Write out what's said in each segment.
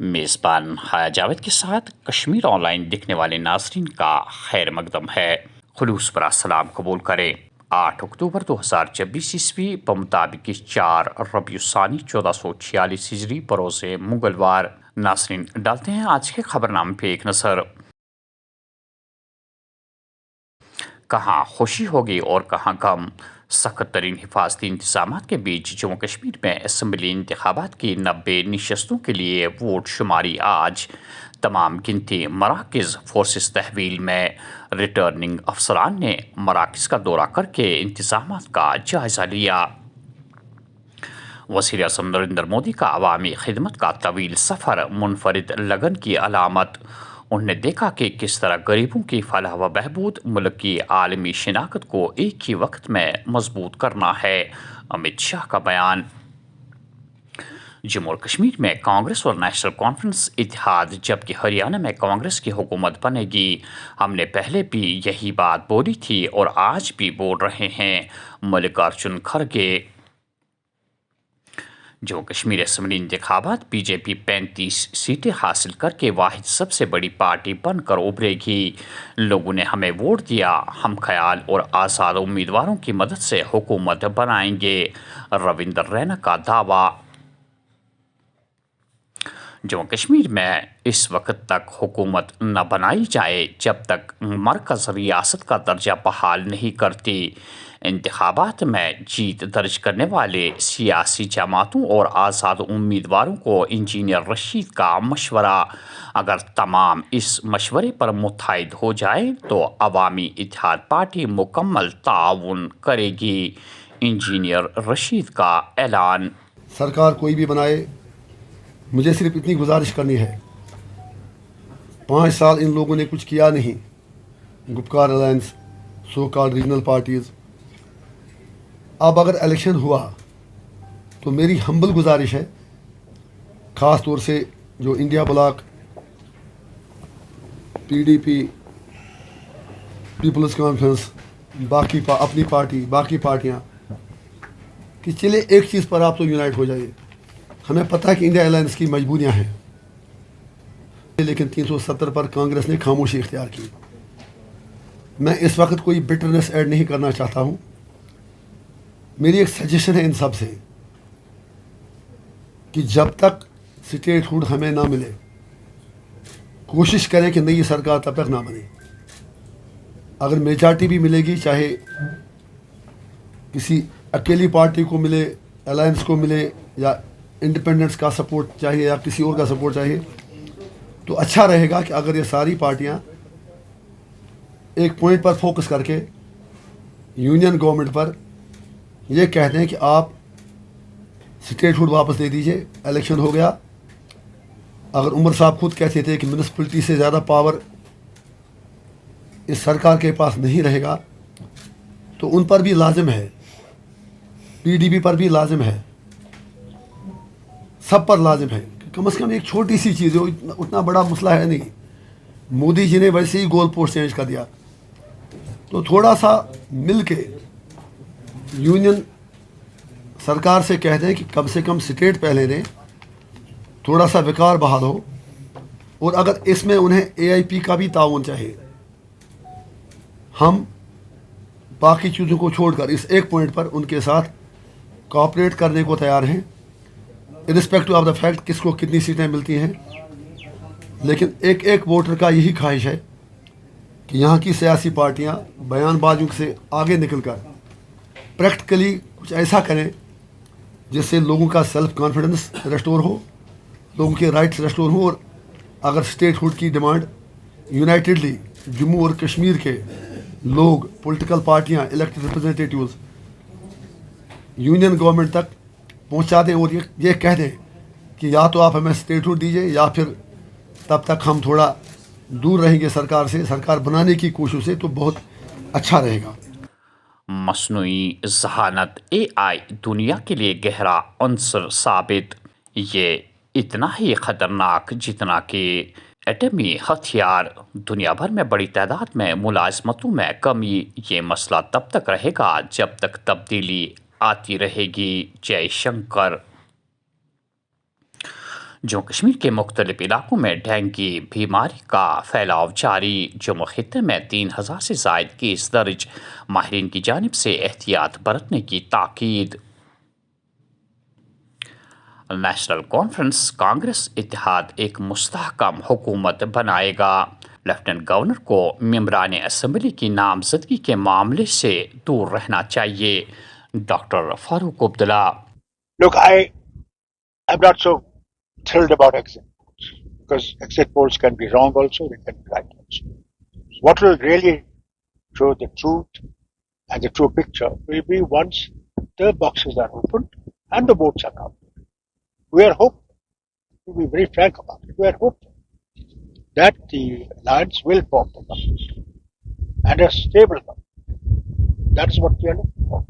میزبان حیا جاوید کے ساتھ کشمیر آن لائن دیکھنے والے ناظرین کا خیر مقدم ہے۔ خلوص برا سلام قبول کریں۔ 8 اکتوبر 2024 عیسوی بمطابق 4 ربیع الثانی 1446 ہجری بروز منگلوار۔ ناظرین ڈالتے ہیں آج کے خبرنامے پہ ایک نظر۔ کہاں خوشی ہوگی اور کہاں غم؟ سخت ترین حفاظتی انتظامات کے بیچ جموں کشمیر میں اسمبلی انتخابات کی 90 نشستوں کے لیے ووٹ شماری آج۔ تمام گنتی مراکز فورسز تحویل میں۔ ریٹرننگ افسران نے مراکز کا دورہ کر کے انتظامات کا جائزہ لیا۔ وزیر اعظم نریندر مودی کا عوامی خدمت کا طویل سفر منفرد لگن کی علامت۔ انہوں نے دیکھا کہ کس طرح غریبوں کی فلاح و بہبود ملک کی عالمی شناخت کو ایک ہی وقت میں مضبوط کرنا ہے۔ امت شاہ کا بیان۔ جموں اور کشمیر میں کانگریس اور نیشنل کانفرنس اتحاد جبکہ ہریانہ میں کانگریس کی حکومت بنے گی۔ ہم نے پہلے بھی یہی بات بولی تھی اور آج بھی بول رہے ہیں: ملکارجن کھڑگے۔ جموں کشمیر اسمبلی انتخابات بی جے پی 35 سیٹیں حاصل کر کے واحد سب سے بڑی پارٹی بن کر ابھرے گی۔ لوگوں نے ہمیں ووٹ دیا، ہم خیال اور آزاد امیدواروں کی مدد سے حکومت بنائیں گے۔ رویندر رینا کا دعویٰ۔ جموں کشمیر میں اس وقت تک حکومت نہ بنائی جائے جب تک مرکز ریاست کا درجہ بحال نہیں کرتی۔ انتخابات میں جیت درج کرنے والے سیاسی جماعتوں اور آزاد امیدواروں کو انجینئر رشید کا مشورہ۔ اگر تمام اس مشورے پر متحد ہو جائے تو عوامی اتحاد پارٹی مکمل تعاون کرے گی۔ انجینئر رشید کا اعلان۔ سرکار کوئی بھی بنائے، مجھے صرف اتنی گزارش کرنی ہے، 5 سال ان لوگوں نے کچھ کیا نہیں، گپکار الائنس، سو کال ریجنل پارٹیز۔ اب اگر الیکشن ہوا تو میری ہمبل گزارش ہے، خاص طور سے جو India bloc, P D P, People's Conference, باقی اپنی پارٹی، باقی پارٹیاں، کہ چلے ایک چیز پر آپ تو یونائٹ ہو جائیے۔ ہمیں پتہ ہے کہ انڈیا الائنس کی مجبوریاں ہیں، لیکن 370 پر کانگریس نے خاموشی اختیار کی۔ میں اس وقت کوئی بٹرنس ایڈ نہیں کرنا چاہتا ہوں۔ میری ایک سجیشن ہے ان سب سے کہ جب تک اسٹیٹ ہوڈ ہمیں نہ ملے، کوشش کریں کہ نئی سرکار تب تک نہ بنے۔ اگر میجارٹی بھی ملے گی، چاہے کسی اکیلی پارٹی کو ملے، الائنس کو ملے، یا انڈیپینڈنس کا سپورٹ چاہیے یا کسی اور کا سپورٹ چاہیے، تو اچھا رہے گا کہ اگر یہ ساری پارٹیاں ایک پوائنٹ پر فوکس کر کے یونین گورنمنٹ پر یہ کہتے ہیں کہ آپ اسٹیٹ ہوڈ واپس دے دیجئے، الیکشن ہو گیا۔ اگر عمر صاحب خود کہتے تھے کہ میونسپلٹی سے زیادہ پاور اس سرکار کے پاس نہیں رہے گا، تو ان پر بھی لازم ہے، پی ڈی پی پر بھی لازم ہے، سب پر لازم ہے کہ کم از کم ایک چھوٹی سی چیز ہے، اتنا بڑا مسئلہ ہے نہیں۔ مودی جی نے ویسے ہی گول پوسٹ چینج کر دیا، تو تھوڑا سا مل کے یونین سرکار سے کہتے ہیں کہ کم سے کم اسٹیٹ پہلے دیں، تھوڑا سا وقار بحال ہو، اور اگر اس میں انہیں اے آئی پی کا بھی تعاون چاہیے، ہم باقی چیزوں کو چھوڑ کر اس ایک پوائنٹ پر ان کے ساتھ کوآپریٹ کرنے کو تیار ہیں، ارسپیکٹو آف دا فیکٹ کس کو کتنی سیٹیں ملتی ہیں۔ لیکن ایک ووٹر کا یہی خواہش ہے کہ یہاں کی سیاسی پارٹیاں بیان بازیوں سے آگے نکل کر پریکٹیکلی کچھ ایسا کریں جس سے لوگوں کا سیلف کانفیڈنس ریسٹور ہو، لوگوں کے رائٹس ریسٹور ہوں، اور اگر اسٹیٹ ہوڈ کی ڈیمانڈ یونائٹڈلی جموں اور کشمیر کے لوگ، پولیٹیکل پارٹیاں، الیکٹڈ ریپرزنٹیٹیوز یونین گورنمنٹ تک پہنچا دیں اور یہ کہہ دیں کہ یا تو آپ ہمیں اسٹیٹ ہوڈ دیجیے یا پھر تب تک ہم تھوڑا دور رہیں گے سرکار سے، سرکار بنانے کی کوشش سے، تو بہت اچھا رہے گا۔ مصنوعی ذہانت اے آئی دنیا کے لیے گہرا عنصر ثابت۔ یہ اتنا ہی خطرناک جتنا کہ ایٹمی ہتھیار۔ دنیا بھر میں بڑی تعداد میں ملازمتوں میں کمی۔ یہ مسئلہ تب تک رہے گا جب تک تبدیلی آتی رہے گی۔ جے شنکر۔ جموں کشمیر کے مختلف علاقوں میں ڈینگی بیماری کا پھیلاؤ جاری، جموں خطے میں 3000 سے زائد کیس درج، ماہرین کی جانب سے احتیاط برتنے کی تاکید۔ نیشنل کانفرنس کانگریس اتحاد ایک مستحکم حکومت بنائے گا، لیفٹنٹ گورنر کو ممبران اسمبلی کی نامزدگی کے معاملے سے دور رہنا چاہیے، doctor Farooq Abdullah. Look, I'm not so thrilled about exit polls, because exit polls can be wrong also, they can be right also. What will really show the truth and the true picture will be once the boxes are opened and the votes are counted. We are hopeful, to be very frank about it, we are hopeful that the alliance will form the government and a stable government. That's what we are looking for.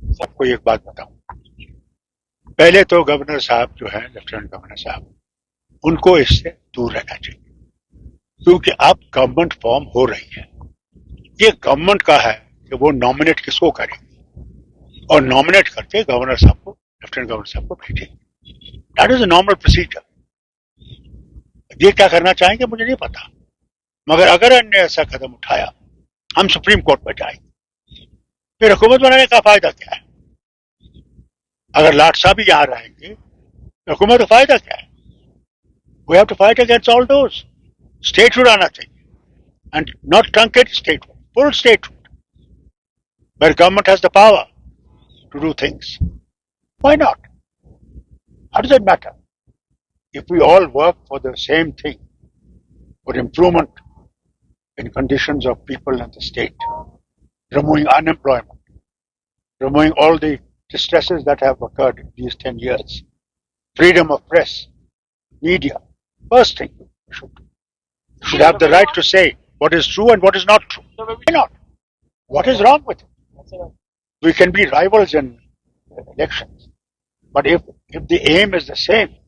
سب کو ایک بات بتاؤں، پہلے تو governor صاحب جو ہیں، lieutenant governor صاحب، ان کو اس سے دور رہنا چاہیے، کیونکہ اب گورنمنٹ فارم ہو رہی ہے۔ یہ گورنمنٹ کا ہے کہ وہ نامنیٹ کس کو کرے گی، اور نامنیٹ کرتے گورنر صاحب کو، لیفٹیننٹ گورنر صاحب کو بھیجے گی۔ That is a normal procedure. یہ کیا کرنا چاہیں گے مجھے نہیں پتا، مگر اگر ان نے ایسا قدم اٹھایا، ہم سپریم کورٹ میں جائیں گے، پھر حکومت بنانے کا فائدہ کیا ہے؟ اگر لاٹ صاحب ہی یہاں رہیں گے حکومت کا فائدہ کیا ہے؟ We have to fight against all those. Statehood آنا چاہیے، and not truncate statehood, full statehood, where government has the power to do things. Why not? How does it matter if we all work for the same thing, for improvement in conditions of people in the state, removing unemployment, removing all the distresses that have occurred in these 10 years, freedom of press, media. First thing, you should have the right to say what is true and what is not true. Why not? What is wrong with it? We can be rivals in elections, but if the aim is the same,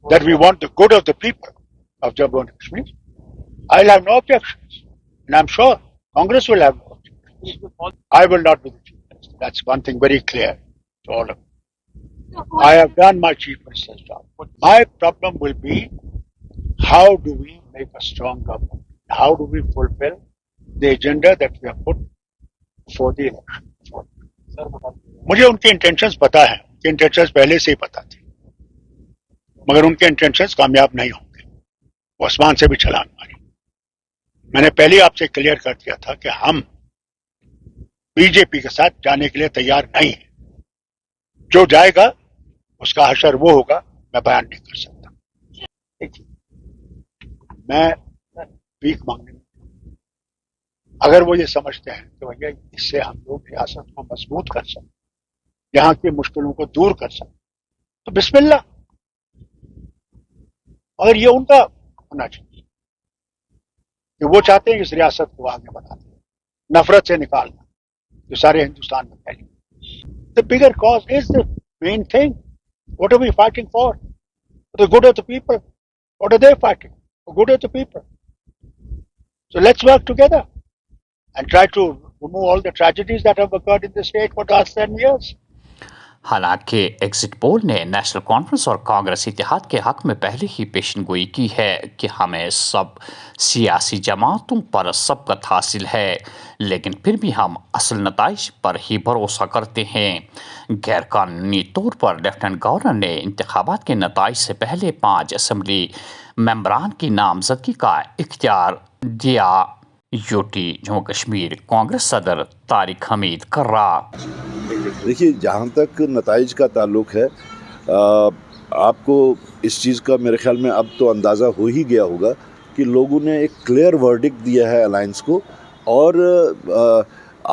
that we want the good of the people of Jammu and Kashmir, I'll have no objections, and I'm sure Congress will have no objections. I will not be the chief minister. That's one thing very clear to all of you. I have done my chief minister's job. My problem will be, how do we make a strong government? How do we fulfill the agenda that we have put for the election? مجھے ان کے intentions پتا ہے، ان کے intentions پہلے سے ہی پتا تھے، مگر ان کے انٹینشنز کامیاب نہیں ہوں گے، وہ آسمان سے بھی چھلانگ ماری۔ میں نے پہلے آپ سے کلیئر کر دیا تھا کہ ہم بی جے پی کے ساتھ جانے کے لیے تیار نہیں ہیں، جو جائے گا اس کا حشر وہ ہوگا، میں بیان نہیں کر سکتا۔ دیکھیے، میں بھیک مانگنے میں، اگر وہ یہ سمجھتے ہیں کہ بھیا اس سے ہم لوگ ریاست کو مضبوط کر سکیں، یہاں کی مشکلوں کو دور کر سکیں، تو بسم اللہ۔ مگر یہ ان کا ہونا چاہیے کہ وہ چاہتے ہیں اس ریاست کو آگے بڑھانا، نفرت سے نکالنا جو سارے ہندوستان میں پھیلی۔ The bigger cause is the main thing. What are we fighting for? For the good of the people. What are they fighting? For the good of the people. So let's work together and try to remove all the tragedies that have occurred in the state for the last 10 years. حالانکہ exit پول نے national conference اور کانگریس اتحاد کے حق میں پہلے ہی پیشن گوئی کی ہے کہ ہمیں سب سیاسی جماعتوں پر سبقت حاصل ہے، لیکن پھر بھی ہم اصل نتائج پر ہی بھروسہ کرتے ہیں۔ غیر قانونی طور پر لیفٹنٹ گورنر نے انتخابات کے نتائج سے پہلے 5 اسمبلی ممبران کی نامزدگی کا اختیار دیا۔ یوٹی جموں کشمیر کانگریس صدر طارق حمید کرا۔ دیکھیے، جہاں تک نتائج کا تعلق ہے، آپ کو اس چیز کا میرے خیال میں اب تو اندازہ ہو ہی گیا ہوگا کہ لوگوں نے ایک کلیئر ورڈکٹ دیا ہے الائنس کو، اور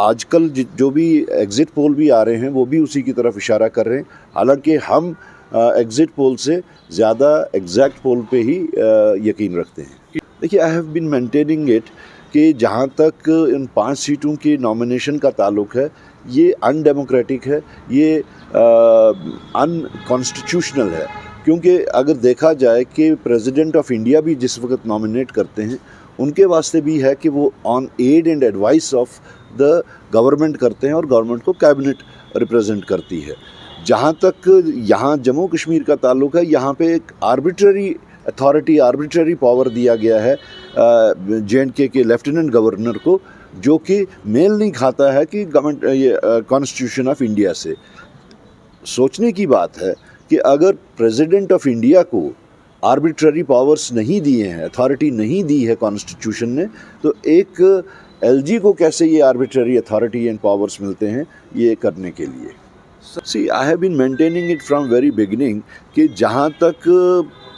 آج کل جو بھی ایگزٹ پول بھی آ رہے ہیں وہ بھی اسی کی طرف اشارہ کر رہے ہیں، حالانکہ ہم ایگزٹ پول سے زیادہ ایگزیکٹ پول پہ ہی یقین رکھتے ہیں۔ دیکھیے، I have been maintaining it کہ جہاں تک ان 5 سیٹوں کی نامینیشن کا تعلق ہے، یہ ان ڈیموکریٹک ہے، یہ ان کانسٹیٹیوشنل ہے، کیونکہ اگر دیکھا جائے کہ پریزیڈنٹ آف انڈیا بھی جس وقت نامینیٹ کرتے ہیں، ان کے واسطے بھی ہے کہ وہ on aid and advice of the government کرتے ہیں، اور گورنمنٹ کو کیبنٹ ریپرزینٹ کرتی ہے۔ جہاں تک یہاں جموں کشمیر کا تعلق ہے، یہاں پہ ایک آربیٹری اتھارٹی، آربیٹری پاور دیا گیا ہے JNK کے لیفٹیننٹ گورنر کو، جو کہ میل نہیں کھاتا ہے کہ گورنمنٹ کانسٹیٹیوشن آف انڈیا سے. سوچنے کی بات ہے کہ اگر پریزیڈنٹ آف انڈیا کو آربیٹری پاورز نہیں دیے ہیں، اتھارٹی نہیں دی ہے کانسٹیٹیوشن نے، تو ایک LG کو کیسے یہ آربیٹری اتھارٹی اینڈ پاورز ملتے ہیں یہ کرنے کے لیے. See, I have been maintaining it from very beginning کہ جہاں تک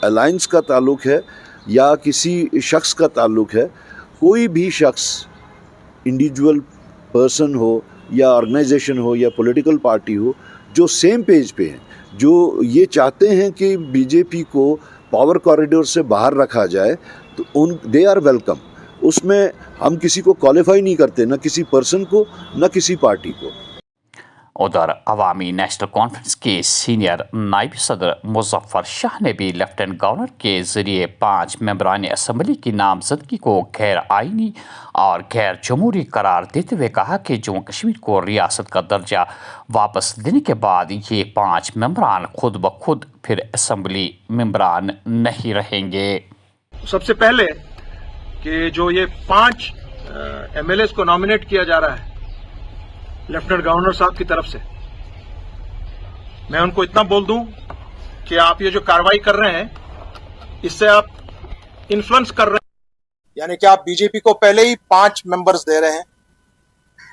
الائنس کا تعلق ہے یا کسی شخص کا تعلق ہے، کوئی بھی شخص انڈیویجول پرسن ہو یا آرگنائزیشن ہو یا پولیٹیکل پارٹی ہو جو سیم پیج پہ ہیں، جو یہ چاہتے ہیں کہ BJP کو پاور کوریڈور سے باہر رکھا جائے، تو دے آر ویلکم. اس میں ہم کسی کو کوالیفائی نہیں کرتے، نہ کسی پرسن کو نہ کسی پارٹی کو. ادھر عوامی نیشنل کانفرنس کے سینئر نائب صدر مظفر شاہ نے بھی لیفٹیننٹ گورنر کے ذریعے 5 ممبران اسمبلی کی نامزدگی کو غیر آئینی اور غیر جمہوری قرار دیتے ہوئے کہا کہ جموں کشمیر کو ریاست کا درجہ واپس دینے کے بعد یہ 5 ممبران خود بخود پھر اسمبلی ممبران نہیں رہیں گے. سب سے پہلے کہ جو یہ 5 MLAs کو نامنیٹ کیا جا رہا ہے لیفٹیننٹ گورنر صاحب کی طرف سے، میں ان کو اتنا بول دوں کہ آپ یہ جو کاروائی کر رہے ہیں اس سے آپ انفلوئنس کر رہے ہیں، یعنی کہ آپ BJP کو پہلے ہی 5 ممبرز دے رہے ہیں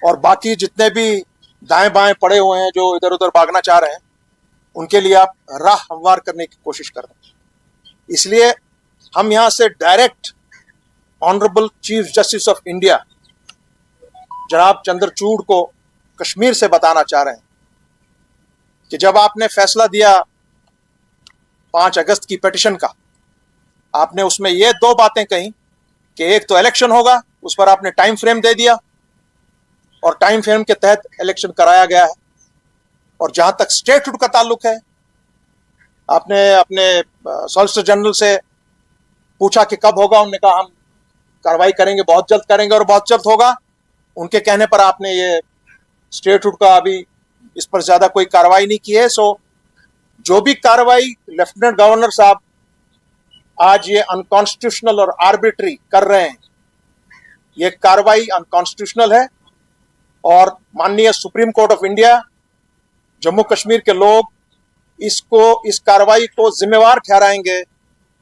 اور باقی جتنے بھی دائیں بائیں پڑے ہوئے ہیں جو ادھر ادھر بھاگنا چاہ رہے ہیں ان کے لیے آپ راہ ہموار کرنے کی کوشش کر رہے ہیں. اس لیے ہم یہاں سے direct honourable chief justice of India جناب چندرچوڑ کو کشمیر سے بتانا چاہ رہے ہیں کہ جب آپ نے فیصلہ دیا 5 اگست کی پیٹیشن کا، آپ نے اس میں یہ 2 باتیں کہیں کہ ایک تو الیکشن ہوگا، اس پر آپ نے ٹائم فریم دے دیا اور ٹائم فریم کے تحت الیکشن کرایا گیا ہے. اور جہاں تک اسٹیٹہڈ کا تعلق ہے، آپ نے اپنے سالیسیٹر جنرل سے پوچھا کہ کب ہوگا، انہوں نے کہا ہم کاروائی کریں گے، بہت جلد کریں گے اور بہت جلد ہوگا. ان کے کہنے پر آپ نے یہ اسٹیٹہڈ کا ابھی اس پر زیادہ کوئی کاروائی نہیں کی ہے. سو جو بھی کاروائی لیفٹیننٹ گورنر صاحب آج یہ انکانسٹیٹیوشنل اور آربیٹری کر رہے ہیں، یہ کاروائی انکانسٹیٹیوشنل ہے اور ماننیہ Supreme Court of India, Jammu Kashmir کے لوگ اس کاروائی کو ذمہ وار ٹھہرائیں گے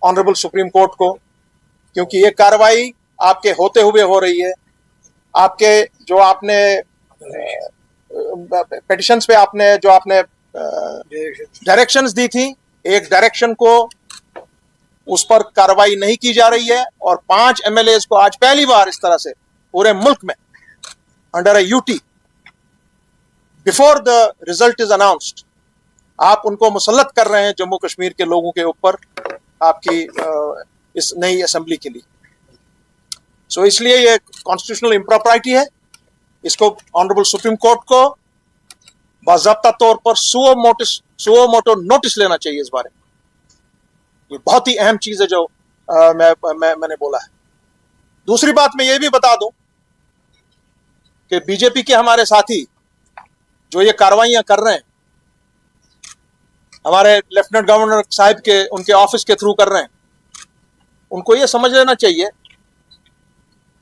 آنریبل سپریم کورٹ کو، کیونکہ یہ کاروائی آپ کے ہوتے ہوئے ہو رہی ہے. آپ کے جو آپ نے پیٹیشنز پہ آپ نے ڈائریکشنز دی تھی، ایک ڈائریکشن کو اس پر کاروائی نہیں کی جا رہی ہے اور 5 MLAs کو آج پہلی بار اس طرح سے پورے ملک میں under a UT before the result is announced آپ ان کو مسلط کر رہے ہیں جموں کشمیر کے لوگوں کے اوپر آپ کی اس نئی اسمبلی کے لیے. سو اس لیے یہ کانسٹیٹیوشنل امپراپرائٹی ہے. اس کو آنریبل سپریم کورٹ کو باضابطہ طور پر سو موٹو نوٹس لینا چاہیے اس بارے میں. یہ بہت ہی اہم چیز ہے جو میں نے بولا ہے. دوسری بات میں یہ بھی بتا دوں کہ BJP کے ہمارے ساتھی جو یہ کاروائیاں کر رہے ہیں ہمارے لیفٹیننٹ گورنر صاحب کے ان کے آفس کے تھرو کر رہے ہیں، ان کو یہ سمجھ لینا چاہیے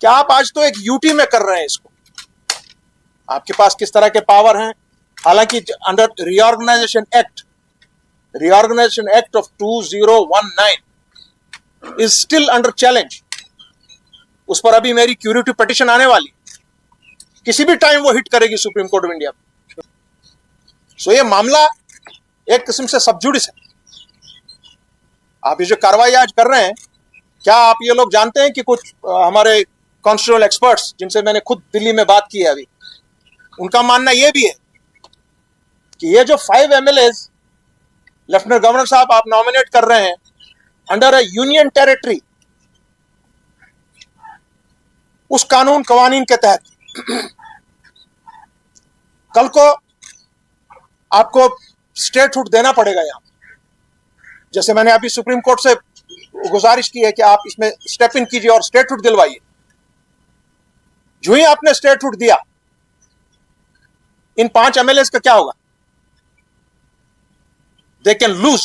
کہ آپ آج تو ایک UT میں کر رہے ہیں اس کو، آپ کے پاس کس طرح کے پاور ہیں. حالانکہ under reorganisation act of 2019 is still under challenge. اس پر ابھی میری کیوریٹو پٹیشن آنے والی، کسی بھی ٹائم وہ ہٹ کرے گی سپریم کورٹ آف انڈیا. سو یہ معاملہ ایک قسم سے سب جوڈس ہے. آپ یہ جو کاروائی آج کر رہے ہیں، کیا آپ یہ لوگ جانتے ہیں کہ کچھ ہمارے کانسٹیٹیوشنل ایکسپرٹس جن سے میں نے خود دلی میں بات کی ہے ابھی، ان کا ماننا یہ بھی ہے کہ یہ جو 5 MLAs لیفٹیننٹ گورنر صاحب آپ نامنیٹ کر رہے ہیں انڈر اے یونین ٹیریٹری، اس قوانین کے تحت کل کو آپ کو اسٹیٹہڈ دینا پڑے گا. یہاں جیسے میں نے ابھی سپریم کورٹ سے گزارش کی ہے کہ آپ اس میں اسٹیپ ان کیجیے اور اسٹیٹہڈ دلوائیے. جو ہی آپ نے اسٹیٹہڈ دیا، ان 5 MLAs کا کیا ہوگا؟ they can lose.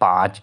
5